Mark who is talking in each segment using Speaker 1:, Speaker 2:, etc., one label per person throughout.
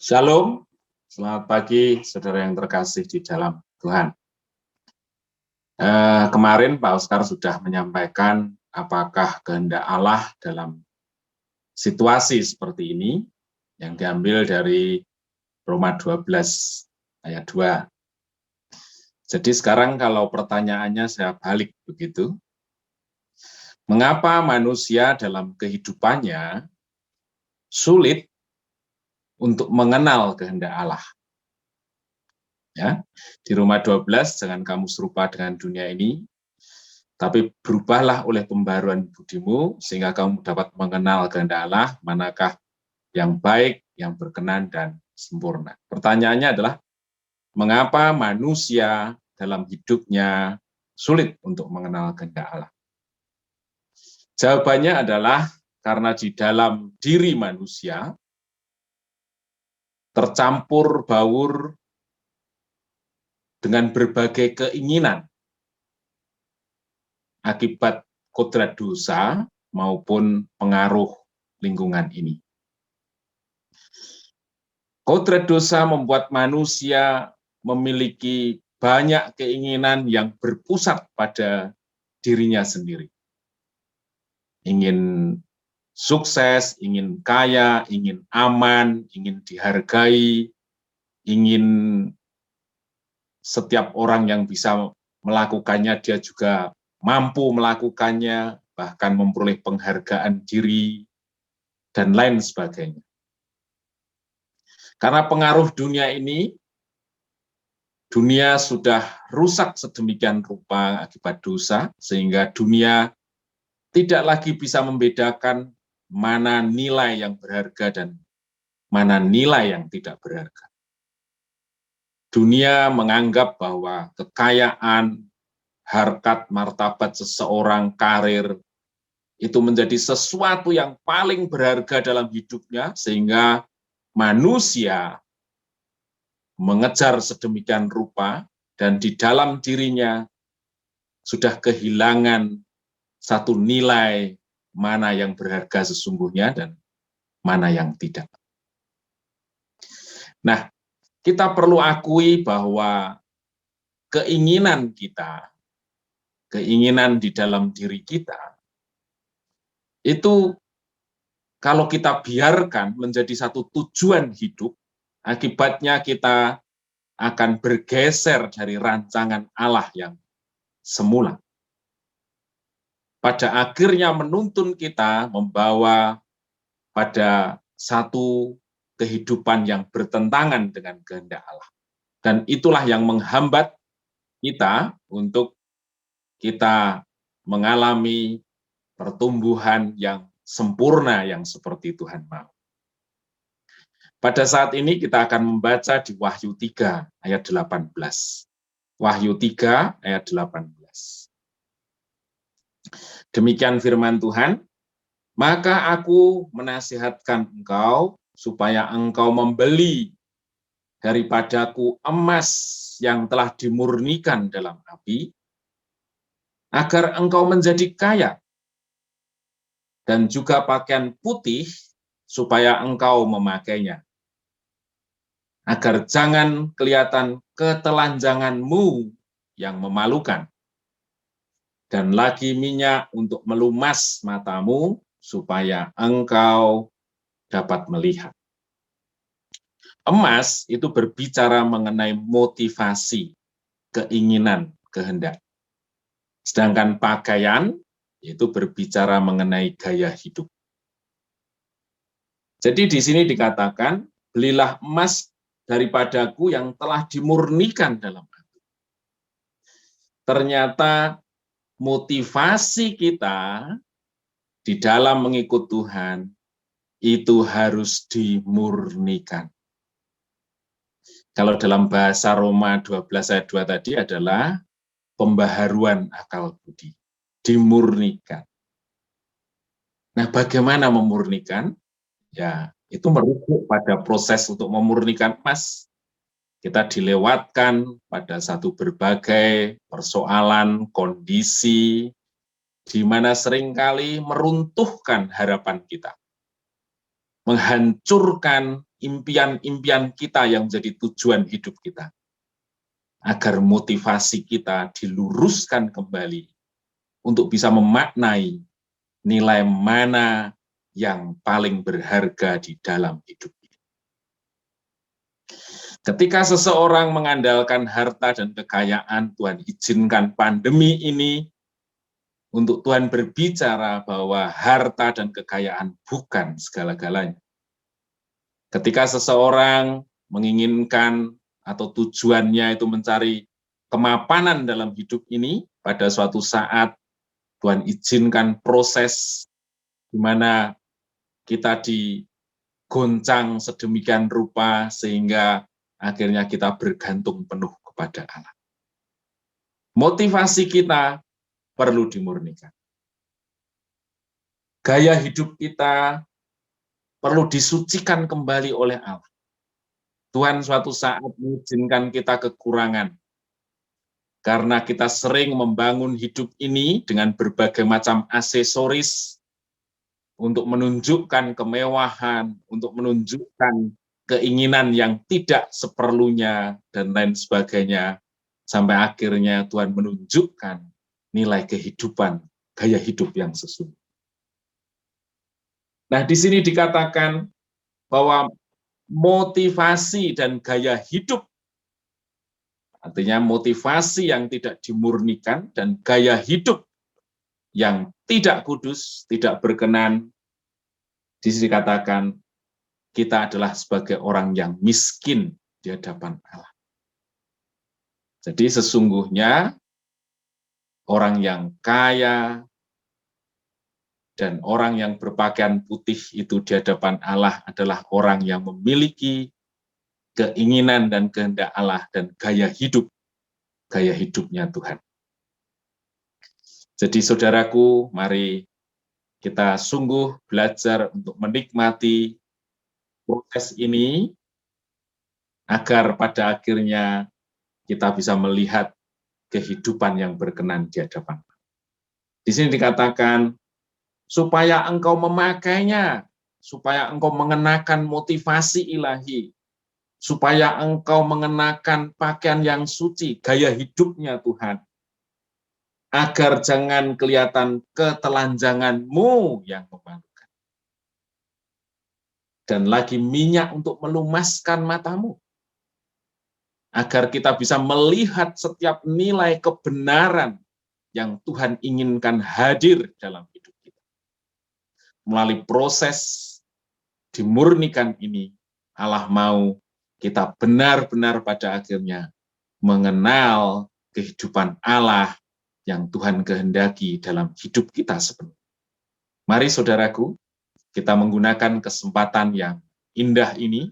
Speaker 1: Shalom, selamat pagi saudara yang terkasih di dalam Tuhan. Kemarin Pak Oscar sudah menyampaikan apakah kehendak Allah dalam situasi seperti ini yang diambil dari Roma 12 ayat 2. Jadi sekarang kalau pertanyaannya saya balik begitu, mengapa manusia dalam kehidupannya sulit untuk mengenal kehendak Allah? Ya, di Roma 12, jangan kamu serupa dengan dunia ini, tapi berubahlah oleh pembaruan budimu, sehingga kamu dapat mengenal kehendak Allah, manakah yang baik, yang berkenan, dan sempurna. Pertanyaannya adalah, mengapa manusia dalam hidupnya sulit untuk mengenal kehendak Allah? Jawabannya adalah karena di dalam diri manusia tercampur baur dengan berbagai keinginan akibat kodrat dosa maupun pengaruh lingkungan ini. Kodrat dosa membuat manusia memiliki banyak keinginan yang berpusat pada dirinya sendiri. Ingin sukses, ingin kaya, ingin aman, ingin dihargai, ingin setiap orang yang bisa melakukannya, dia juga mampu melakukannya, bahkan memperoleh penghargaan diri, dan lain sebagainya. Karena pengaruh dunia ini, dunia sudah rusak sedemikian rupa akibat dosa, sehingga dunia tidak lagi bisa membedakan mana nilai yang berharga dan mana nilai yang tidak berharga. Dunia menganggap bahwa kekayaan, harkat, martabat seseorang, karir, itu menjadi sesuatu yang paling berharga dalam hidupnya, sehingga manusia mengejar sedemikian rupa, dan di dalam dirinya sudah kehilangan satu nilai mana yang berharga sesungguhnya dan mana yang tidak. Nah, kita perlu akui bahwa keinginan kita, keinginan di dalam diri kita, itu kalau kita biarkan menjadi satu tujuan hidup, akibatnya kita akan bergeser dari rancangan Allah yang semula. Pada akhirnya menuntun kita membawa pada satu kehidupan yang bertentangan dengan kehendak Allah. Dan itulah yang menghambat kita untuk kita mengalami pertumbuhan yang sempurna yang seperti Tuhan mau. Pada saat ini kita akan membaca di Wahyu 3 ayat 18. Wahyu 3 ayat 18. Demikian firman Tuhan, maka aku menasihatkan engkau supaya engkau membeli daripadaku emas yang telah dimurnikan dalam api, agar engkau menjadi kaya, dan juga pakaian putih supaya engkau memakainya, agar jangan kelihatan ketelanjanganmu yang memalukan, dan lagi minyak untuk melumas matamu, supaya engkau dapat melihat. Emas itu berbicara mengenai motivasi, keinginan, kehendak. Sedangkan pakaian itu berbicara mengenai gaya hidup. Jadi di sini dikatakan, belilah emas daripadaku yang telah dimurnikan dalam api. Ternyata motivasi kita di dalam mengikut Tuhan itu harus dimurnikan. Kalau dalam bahasa Roma 12 ayat 2 tadi adalah pembaharuan akal budi, dimurnikan. Nah, bagaimana memurnikan? Ya, itu merujuk pada proses untuk memurnikan emas. Kita dilewatkan pada satu berbagai persoalan, kondisi, di mana seringkali meruntuhkan harapan kita. menghancurkan impian-impian kita yang menjadi tujuan hidup kita, agar motivasi kita diluruskan kembali untuk bisa memaknai nilai mana yang paling berharga di dalam hidup ini. Ketika seseorang mengandalkan harta dan kekayaan, Tuhan izinkan pandemi ini untuk Tuhan berbicara bahwa harta dan kekayaan bukan segala-galanya. Ketika seseorang menginginkan atau tujuannya itu mencari kemapanan dalam hidup ini, pada suatu saat Tuhan izinkan proses di mana kita digoncang sedemikian rupa sehingga akhirnya kita bergantung penuh kepada Allah. Motivasi kita perlu dimurnikan. Gaya hidup kita perlu disucikan kembali oleh Allah. Tuhan suatu saat mengizinkan kita kekurangan, karena kita sering membangun hidup ini dengan berbagai macam aksesoris untuk menunjukkan kemewahan, untuk menunjukkan keinginan yang tidak seperlunya, dan lain sebagainya, sampai akhirnya Tuhan menunjukkan nilai kehidupan, gaya hidup yang sesungguhnya. Nah, di sini dikatakan bahwa motivasi dan gaya hidup, artinya motivasi yang tidak dimurnikan dan gaya hidup yang tidak kudus, tidak berkenan, di sini dikatakan kita adalah sebagai orang yang miskin di hadapan Allah. Jadi sesungguhnya orang yang kaya dan orang yang berpakaian putih itu di hadapan Allah adalah orang yang memiliki keinginan dan kehendak Allah dan gaya hidupnya Tuhan. Jadi saudaraku, mari kita sungguh belajar untuk menikmati proses ini, agar pada akhirnya kita bisa melihat kehidupan yang berkenan di hadapan. Di sini dikatakan, supaya engkau memakainya, supaya engkau mengenakan motivasi ilahi, supaya engkau mengenakan pakaian yang suci, gaya hidupnya Tuhan, agar jangan kelihatan ketelanjanganmu yang memalukan. Dan lagi minyak untuk melumaskan matamu, agar kita bisa melihat setiap nilai kebenaran yang Tuhan inginkan hadir dalam hidup kita. Melalui proses dimurnikan ini, Allah mau kita benar-benar pada akhirnya mengenal kehidupan Allah yang Tuhan kehendaki dalam hidup kita sepenuhnya. Mari saudaraku, kita menggunakan kesempatan yang indah ini,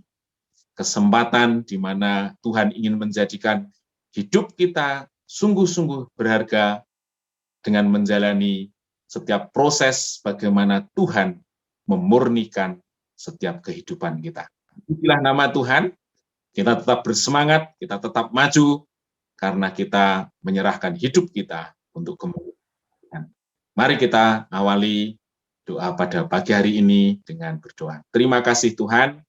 Speaker 1: kesempatan di mana Tuhan ingin menjadikan hidup kita sungguh-sungguh berharga dengan menjalani setiap proses bagaimana Tuhan memurnikan setiap kehidupan kita. Pujilah nama Tuhan, kita tetap bersemangat, kita tetap maju, karena kita menyerahkan hidup kita untuk kemuliaan Tuhan. Mari kita awali doa pada pagi hari ini dengan berdoa. Terima kasih Tuhan,